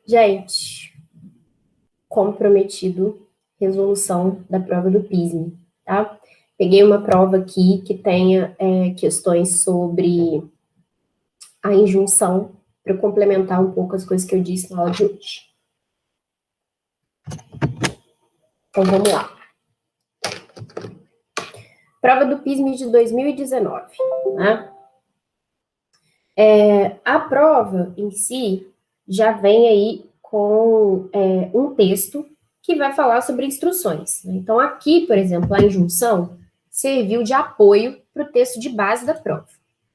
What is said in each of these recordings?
Gente, como prometido, resolução da prova do PISM, tá? Peguei uma prova aqui que tenha questões sobre a injunção, para eu complementar um pouco as coisas que eu disse na aula de hoje. Então, vamos lá. Prova do PISM de 2019, né? A prova em si já vem aí com um texto que vai falar sobre instruções. Né? Então, aqui, por exemplo, a injunção serviu de apoio para o texto de base da prova.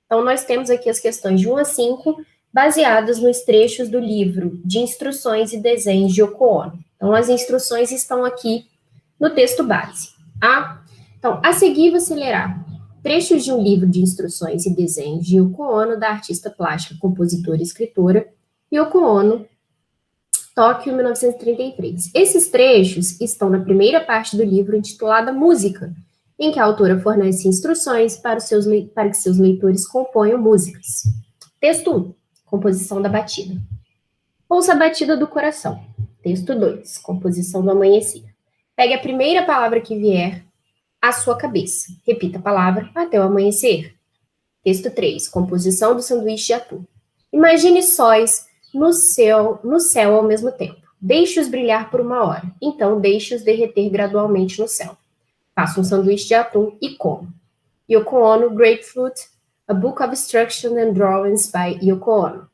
Então, nós temos aqui as questões de 1 a 5, baseadas nos trechos do livro de instruções e desenhos de Yoko Ono. Então, as instruções estão aqui no texto base. Tá? Então, a seguir você lerá trechos de um livro de instruções e desenhos de Yoko Ono, da artista plástica, compositora e escritora Yoko Ono, Tóquio, 1933. Esses trechos estão na primeira parte do livro, intitulada Música, em que a autora fornece instruções para que seus leitores componham músicas. Texto 1, composição da batida. Ouça a batida do coração. Texto 2, composição do amanhecer. Pegue a primeira palavra que vier à sua cabeça. Repita a palavra até o amanhecer. Texto 3, composição do sanduíche de atum. Imagine sóis no céu ao mesmo tempo. Deixe-os brilhar por 1 hora. Então, deixe-os derreter gradualmente no céu. Faça um sanduíche de atum e coma. Yoko Ono, Grapefruit, A Book of Instruction and Drawings by Yoko Ono.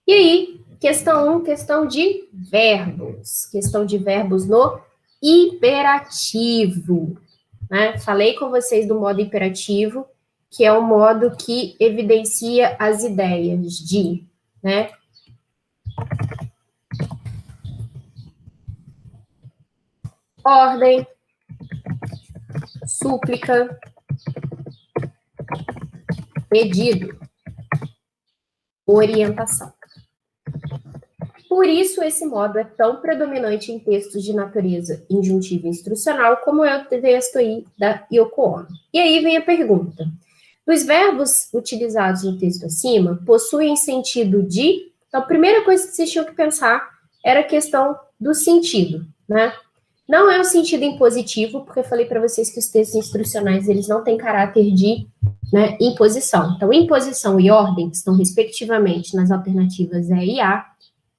E aí, questão 1, questão de verbos. Questão de verbos no imperativo. Né? Falei com vocês do modo imperativo, que é o modo que evidencia as ideias de, né? Ordem, súplica, pedido, orientação. Por isso, esse modo é tão predominante em textos de natureza injuntiva e instrucional, como é o texto aí da Yoko Ono. E aí vem a pergunta. Os verbos utilizados no texto acima possuem sentido de... Então, a primeira coisa que vocês tinham que pensar era a questão do sentido, né? Não é o sentido impositivo, porque eu falei para vocês que os textos instrucionais, eles não têm caráter de, né, imposição. Então, imposição e ordem, que estão respectivamente nas alternativas E e A,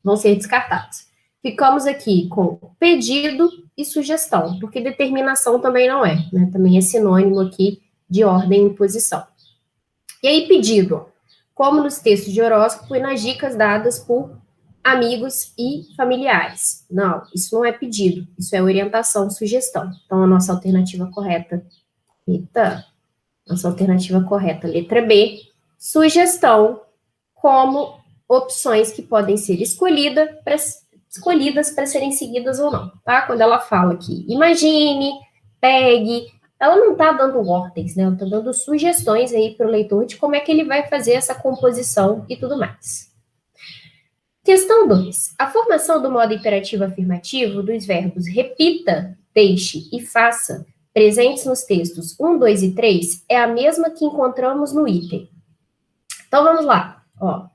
vão ser descartados. Ficamos aqui com pedido e sugestão, porque determinação também não é, né? Também é sinônimo aqui de ordem e imposição. E aí, pedido, como nos textos de horóscopo e nas dicas dadas por amigos e familiares. Não, isso não é pedido, isso é orientação, sugestão. Então, a nossa alternativa correta, letra B, sugestão, como opções que podem ser escolhidas para serem seguidas ou não, tá? Quando ela fala aqui, imagine, pegue, ela não está dando ordens, né? Ela está dando sugestões aí para o leitor de como é que ele vai fazer essa composição e tudo mais. Questão 2. A formação do modo imperativo afirmativo dos verbos repita, deixe e faça, presentes nos textos 1, 2 e 3, é a mesma que encontramos no item. Então, vamos lá. Ó.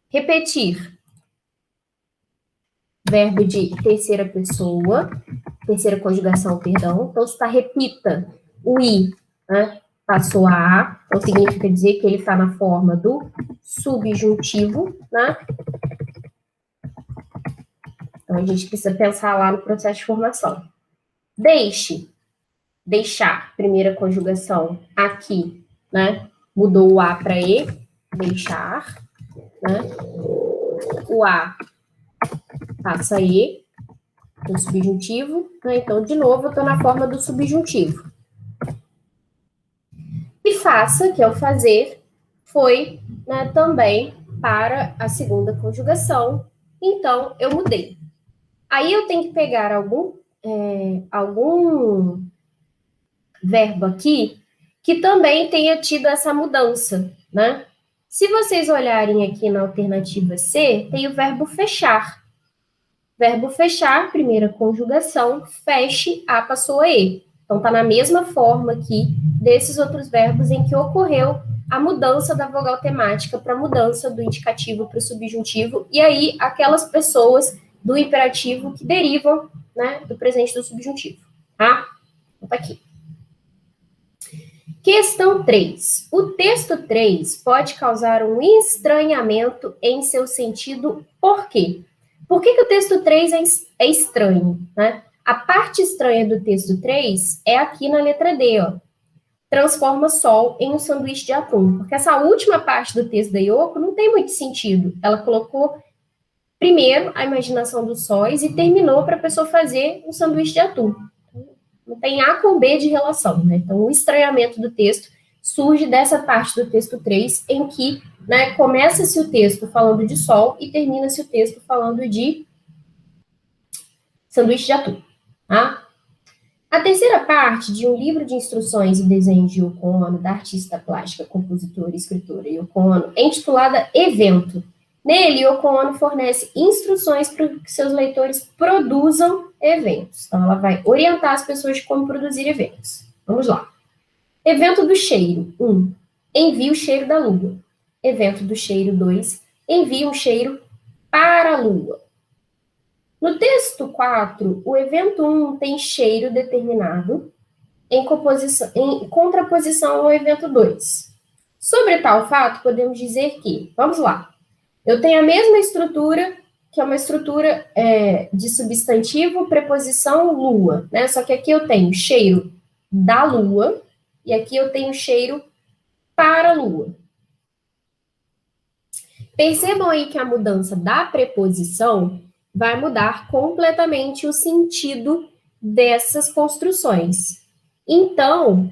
Repetir. Verbo de terceira pessoa, terceira conjugação, perdão. Então, está repita. O I, né, passou a A, então significa dizer que ele está na forma do subjuntivo, né? Então, a gente precisa pensar lá no processo de formação. Deixe, deixar, primeira conjugação aqui, né? Mudou o A para E, deixar, né? O A passa E, o subjuntivo, né? Então, de novo, eu estou na forma do subjuntivo. E faça, que é o fazer, foi, né, também para a segunda conjugação, então eu mudei. Aí eu tenho que pegar algum verbo aqui que também tenha tido essa mudança, né? Se vocês olharem aqui na alternativa C, tem o verbo fechar. Verbo fechar, primeira conjugação, feche, A passou a E. Então, está na mesma forma aqui desses outros verbos em que ocorreu a mudança da vogal temática para a mudança do indicativo para o subjuntivo, e aí aquelas pessoas do imperativo que derivam, né, do presente do subjuntivo, tá? Então, tá aqui. Questão 3. O texto 3 pode causar um estranhamento em seu sentido, por quê? Por que o texto 3 é estranho, né? A parte estranha do texto 3 é aqui na letra D, ó. Transforma sol em um sanduíche de atum. Porque essa última parte do texto da Yoko não tem muito sentido. Ela colocou primeiro a imaginação dos sóis e terminou para a pessoa fazer um sanduíche de atum. Não tem A com B de relação, né? Então, o estranhamento do texto surge dessa parte do texto 3, em que, né, começa-se o texto falando de sol e termina-se o texto falando de sanduíche de atum, tá? A terceira parte de um livro de instruções e desenhos de Yoko Ono, da artista plástica, compositora e escritora Yoko Ono, é intitulada Evento. Nele, Yoko Ono fornece instruções para que seus leitores produzam eventos. Então, ela vai orientar as pessoas de como produzir eventos. Vamos lá. Evento do cheiro. 1. Envie o cheiro da lua. Evento do cheiro. 2. Envie um cheiro para a lua. No texto 4, o evento 1 tem cheiro determinado em contraposição ao evento 2. Sobre tal fato, podemos dizer que, vamos lá, eu tenho a mesma estrutura, que é uma estrutura de substantivo, preposição, lua, né? Só que aqui eu tenho cheiro da lua e aqui eu tenho cheiro para a lua. Percebam aí que a mudança da preposição vai mudar completamente o sentido dessas construções. Então,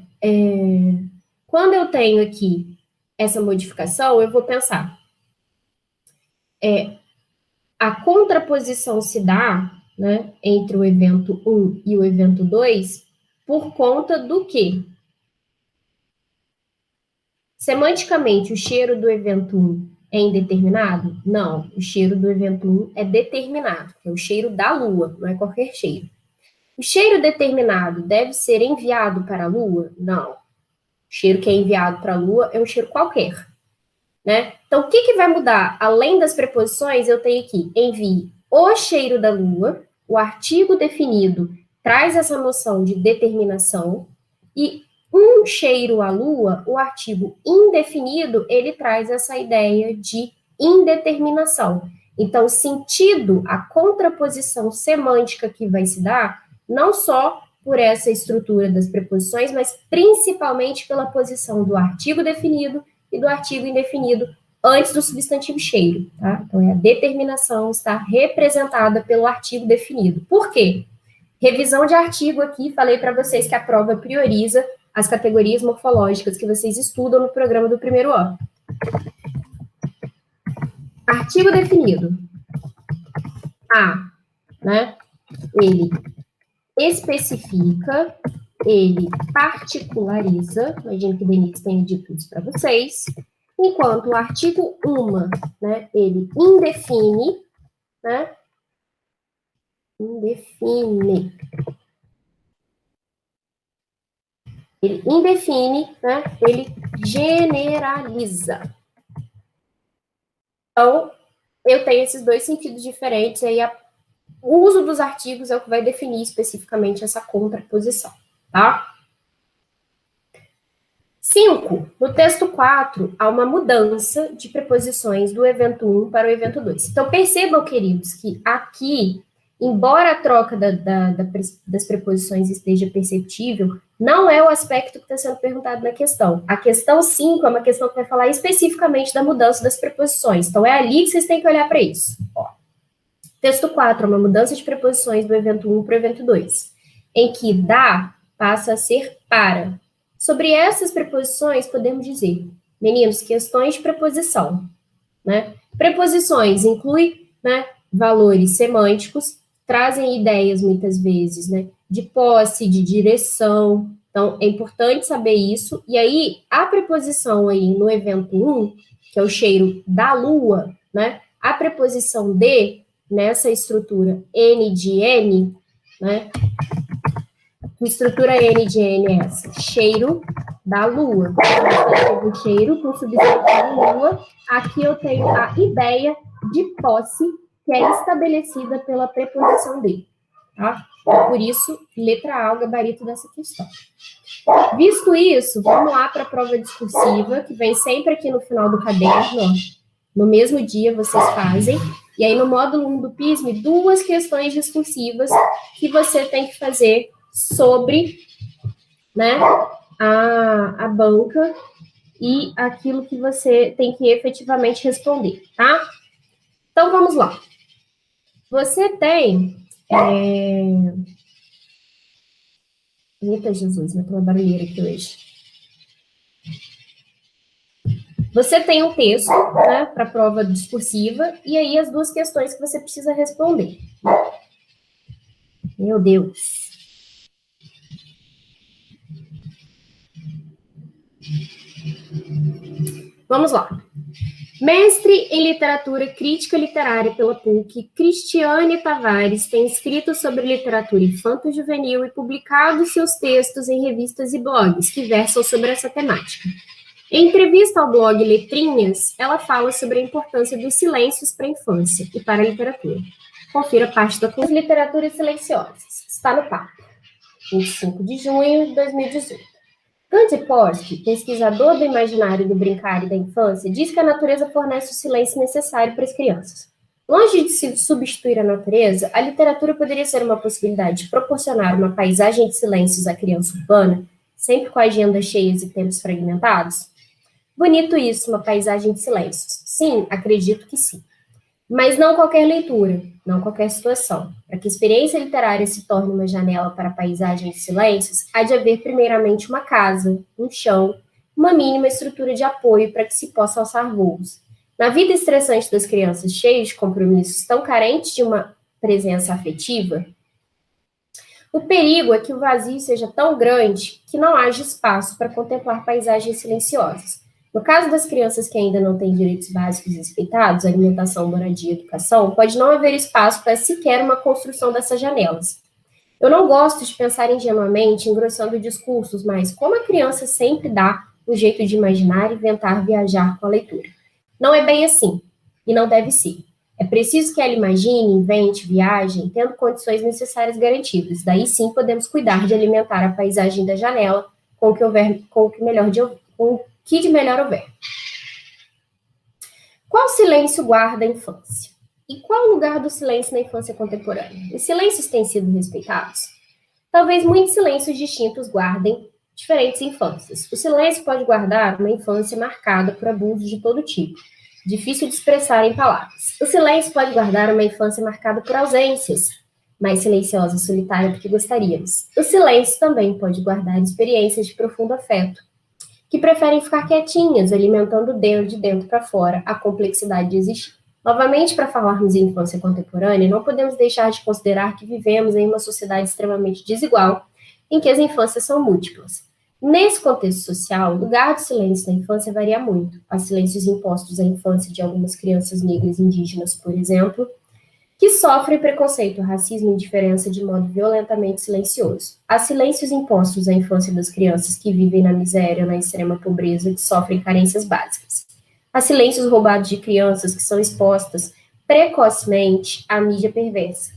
quando eu tenho aqui essa modificação, eu vou pensar, a contraposição se dá, né, entre o evento 1 e o evento 2 por conta do quê? Semanticamente, o cheiro do evento 1 é indeterminado? Não, o cheiro do evento 1 é determinado, é o cheiro da lua, não é qualquer cheiro. O cheiro determinado deve ser enviado para a lua? Não. O cheiro que é enviado para a lua é um cheiro qualquer, né? Então, o que vai mudar? Além das preposições, eu tenho aqui, envie o cheiro da lua, o artigo definido traz essa noção de determinação, e um cheiro à lua, o artigo indefinido, ele traz essa ideia de indeterminação. Então, sentido, a contraposição semântica que vai se dar, não só por essa estrutura das preposições, mas principalmente pela posição do artigo definido e do artigo indefinido antes do substantivo cheiro, tá? Então, a determinação está representada pelo artigo definido. Por quê? Revisão de artigo aqui, falei para vocês que a prova prioriza as categorias morfológicas que vocês estudam no programa do primeiro ano. Artigo definido. A, né? Ele especifica, ele particulariza, imagino que o Denise tenha dito isso para vocês, enquanto o artigo uma, né, ele indefine, né? Indefine. Ele indefine, né? Ele generaliza. Então, eu tenho esses dois sentidos diferentes, aí o uso dos artigos é o que vai definir especificamente essa contraposição, tá? 5. No texto 4, há uma mudança de preposições do evento 1 para o evento 2. Então, percebam, queridos, que aqui, embora a troca das preposições esteja perceptível, não é o aspecto que está sendo perguntado na questão. A questão 5 é uma questão que vai falar especificamente da mudança das preposições. Então, é ali que vocês têm que olhar para isso. Ó. Texto 4 é uma mudança de preposições do evento 1 para o evento 2, em que da passa a ser para. Sobre essas preposições, podemos dizer, meninos, questões de preposição, né? Preposições incluem, né, valores semânticos, trazem ideias, muitas vezes, né, de posse, de direção. Então, é importante saber isso. E aí, a preposição aí no evento 1, que é o cheiro da lua, né, a preposição de, nessa estrutura N de N, né, que estrutura N de N é essa? Cheiro da Lua. Substantivo cheiro com substantivo Lua. Aqui eu tenho a ideia de posse, que é estabelecida pela preposição dele. Tá? Por isso, letra A, o gabarito dessa questão. Visto isso, vamos lá para a prova discursiva, que vem sempre aqui no final do caderno. Ó. No mesmo dia vocês fazem. E aí, no módulo 1 do PISM, 2 questões discursivas que você tem que fazer sobre, né, a banca e aquilo que você tem que efetivamente responder, tá? Então, vamos lá. Você tem... Eita, Jesus, eu tô uma barulheira aqui hoje. Você tem um texto, né, para a prova discursiva, e aí as 2 questões que você precisa responder. Meu Deus. Vamos lá. Mestre em literatura crítica literária pela PUC, Cristiane Tavares tem escrito sobre literatura infanto-juvenil e publicado seus textos em revistas e blogs que versam sobre essa temática. Em entrevista ao blog Letrinhas, ela fala sobre a importância dos silêncios para a infância e para a literatura. Confira parte da Literaturas Silenciosas. Está no papo. 25 de junho de 2018. Gandhi Porsche, pesquisador do imaginário do brincar e da infância, diz que a natureza fornece o silêncio necessário para as crianças. Longe de se substituir a natureza, a literatura poderia ser uma possibilidade de proporcionar uma paisagem de silêncios à criança urbana, sempre com agendas cheias e tempos fragmentados? Bonito isso, uma paisagem de silêncios. Sim, acredito que sim. Mas não qualquer leitura, não qualquer situação. Para que a experiência literária se torne uma janela para a paisagem de silêncios, há de haver primeiramente uma casa, um chão, uma mínima estrutura de apoio para que se possa alçar voos. Na vida estressante das crianças cheias de compromissos tão carentes de uma presença afetiva, o perigo é que o vazio seja tão grande que não haja espaço para contemplar paisagens silenciosas. No caso das crianças que ainda não têm direitos básicos respeitados, alimentação, moradia e educação, pode não haver espaço para sequer uma construção dessas janelas. Eu não gosto de pensar ingenuamente, engrossando discursos, mas como a criança sempre dá um jeito de imaginar, inventar, viajar com a leitura. Não é bem assim, e não deve ser. É preciso que ela imagine, invente, viaje, tendo condições necessárias garantidas. Daí sim podemos cuidar de alimentar a paisagem da janela com o que houver, com o que de melhor houver. Qual silêncio guarda a infância? E qual o lugar do silêncio na infância contemporânea? Os silêncios têm sido respeitados? Talvez muitos silêncios distintos guardem diferentes infâncias. O silêncio pode guardar uma infância marcada por abusos de todo tipo, difícil de expressar em palavras. O silêncio pode guardar uma infância marcada por ausências, mais silenciosa e solitária do que gostaríamos. O silêncio também pode guardar experiências de profundo afeto, que preferem ficar quietinhas, alimentando de dentro para fora a complexidade de existir. Novamente, para falarmos em infância contemporânea, não podemos deixar de considerar que vivemos em uma sociedade extremamente desigual, em que as infâncias são múltiplas. Nesse contexto social, o lugar do silêncio na infância varia muito. Há silêncios impostos à infância de algumas crianças negras e indígenas, por exemplo, que sofrem preconceito, racismo e indiferença de modo violentamente silencioso. Há silêncios impostos à infância das crianças que vivem na miséria ou na extrema pobreza, que sofrem carências básicas. Há silêncios roubados de crianças que são expostas precocemente à mídia perversa.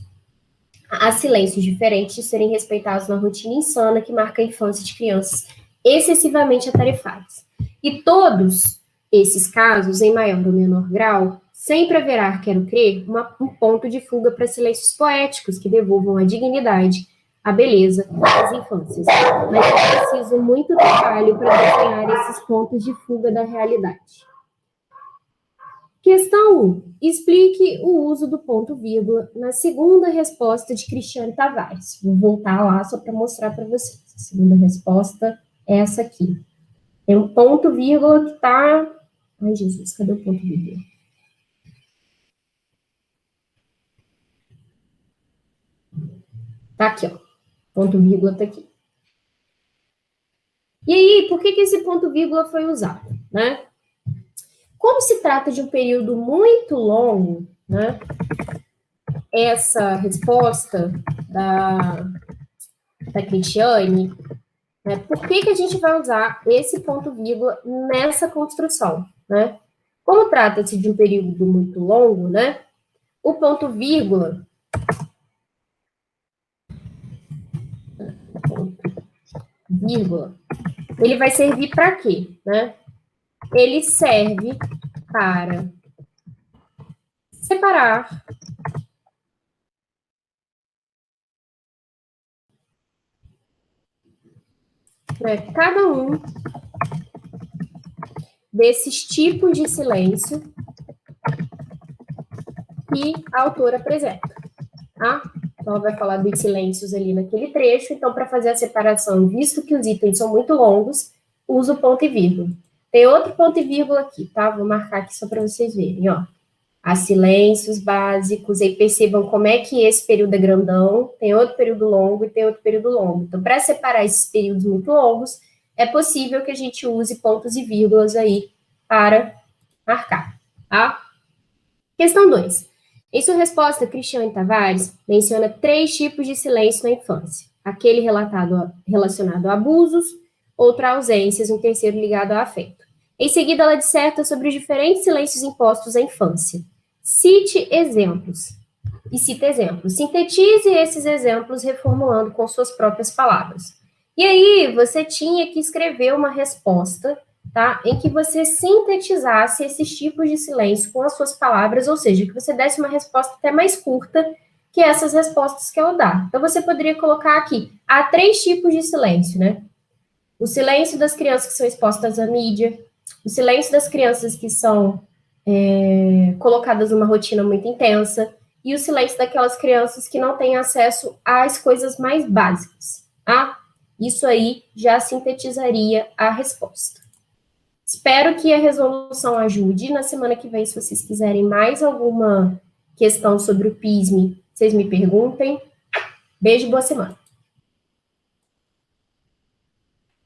Há silêncios diferentes de serem respeitados na rotina insana que marca a infância de crianças excessivamente atarefadas. E todos esses casos, em maior ou menor grau, sempre haverá, quero crer, um ponto de fuga para silêncios poéticos que devolvam a dignidade, a beleza das infâncias. Mas é preciso muito trabalho para desenhar esses pontos de fuga da realidade. Questão 1. Explique o uso do ponto vírgula na segunda resposta de Cristiane Tavares. Vou voltar lá só para mostrar para vocês. A segunda resposta é essa aqui. Tem um ponto vírgula que está... Ai, Jesus, cadê o ponto vírgula? Tá aqui, ó. Ponto vírgula tá aqui. E aí, por que esse ponto vírgula foi usado, né? Como se trata de um período muito longo, né? Essa resposta da Cristiane, Por que a gente vai usar esse ponto vírgula nessa construção, né? Como trata-se de um período muito longo, né? O ponto vírgula ele vai servir para quê, né? Ele serve para separar cada um desses tipos de silêncio que a autora apresenta, tá? Então, ela vai falar dos silêncios ali naquele trecho. Então, para fazer a separação, visto que os itens são muito longos, uso o ponto e vírgula. Tem outro ponto e vírgula aqui, tá? Vou marcar aqui só para vocês verem, ó. Há silêncios básicos, aí percebam como é que esse período é grandão, tem outro período longo e tem outro período longo. Então, para separar esses períodos muito longos, é possível que a gente use pontos e vírgulas aí para marcar, tá? Questão 2. Em sua resposta, Cristiane Tavares menciona 3 tipos de silêncio na infância. Aquele relacionado a abusos, outro a ausências, um terceiro ligado ao afeto. Em seguida, ela disserta sobre os diferentes silêncios impostos à infância. Cite exemplos. E cita exemplos. Sintetize esses exemplos reformulando com suas próprias palavras. E aí, você tinha que escrever uma resposta, tá? Em que você sintetizasse esses tipos de silêncio com as suas palavras, ou seja, que você desse uma resposta até mais curta que essas respostas que ela dá. Então, você poderia colocar aqui, há 3 tipos de silêncio, né? O silêncio das crianças que são expostas à mídia, o silêncio das crianças que são colocadas numa rotina muito intensa, e o silêncio daquelas crianças que não têm acesso às coisas mais básicas, tá? Isso aí já sintetizaria a resposta. Espero que a resolução ajude. Na semana que vem, se vocês quiserem mais alguma questão sobre o PISME, vocês me perguntem. Beijo, boa semana.